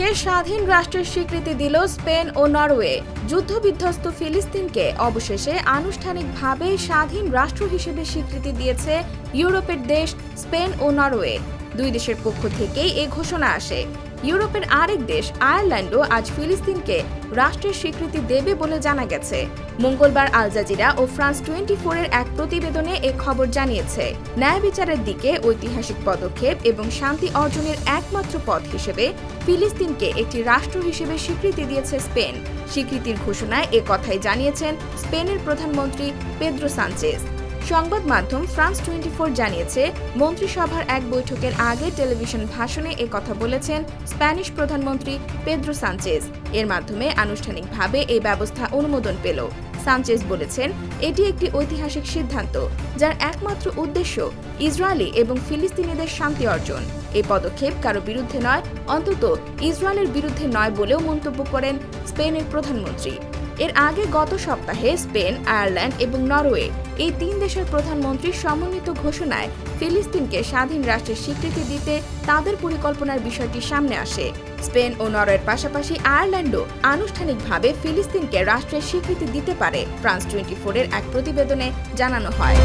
ফিলিস্তিনকে স্বাধীন রাষ্ট্রের স্বীকৃতি দিল স্পেন ও নরওয়ে। যুদ্ধবিধ্বস্ত ফিলিস্তিনকে অবশেষে আনুষ্ঠানিকভাবে স্বাধীন রাষ্ট্র হিসেবে স্বীকৃতি দিয়েছে ইউরোপের দেশ স্পেন ও নরওয়ে। দুই দেশের পক্ষ থেকেই এ ঘোষণা আসে। ইউরোপের আরেক দেশ আয়ারল্যান্ডও আজ ফিলিস্তিনকে রাষ্ট্রের স্বীকৃতি দেবে বলে জানা গেছে। মঙ্গলবার আল জাজিরা ও ফ্রান্স 24-এর এক প্রতিবেদনে এ খবর জানিয়েছে। ন্যায় বিচারের দিকে ঐতিহাসিক পদক্ষেপ এবং শান্তি অর্জনের একমাত্র পথ হিসেবে ফিলিস্তিনকে একটি রাষ্ট্র হিসেবে স্বীকৃতি দিয়েছে স্পেন। স্বীকৃতির ঘোষণায় এ কথাই জানিয়েছেন স্পেনের প্রধানমন্ত্রী পেদ্রো সানচেজ। সংবাদ মাধ্যম ফ্রান্স 24 জানিয়েছে, মন্ত্রিসভার এক বৈঠকের আগে টেলিভিশন ভাষণে এ কথা বলেছেন স্প্যানিশ প্রধানমন্ত্রী পেদ্রো সানচেজ। এর মাধ্যমে আনুষ্ঠানিকভাবে এই ব্যবস্থা অনুমোদন পেল। সানচেজ বলেছেন, এটি একটি ঐতিহাসিক সিদ্ধান্ত যার একমাত্র উদ্দেশ্য ইসরায়েলি এবং ফিলিস্তিনিদের শান্তি অর্জন। এই পদক্ষেপ কারো বিরুদ্ধে নয়, অন্তত ইসরায়েলের বিরুদ্ধে নয় বলেও মন্তব্য করেন স্পেনের প্রধানমন্ত্রী। এর আগে গত সপ্তাহে স্পেন, আয়ারল্যান্ড এবং নরওয়ে এই তিন দেশের প্রধানমন্ত্রীর সমন্বিত ঘোষণায় ফিলিস্তিনকে স্বাধীন রাষ্ট্রের স্বীকৃতি দিতে তাদের পরিকল্পনার বিষয়টি সামনে আসে। স্পেন ও নরওয়ের পাশাপাশি আয়ারল্যান্ডও আনুষ্ঠানিকভাবে ফিলিস্তিনকে রাষ্ট্রের স্বীকৃতি দিতে পারে, ফ্রান্স 24-এর এক প্রতিবেদনে জানানো হয়।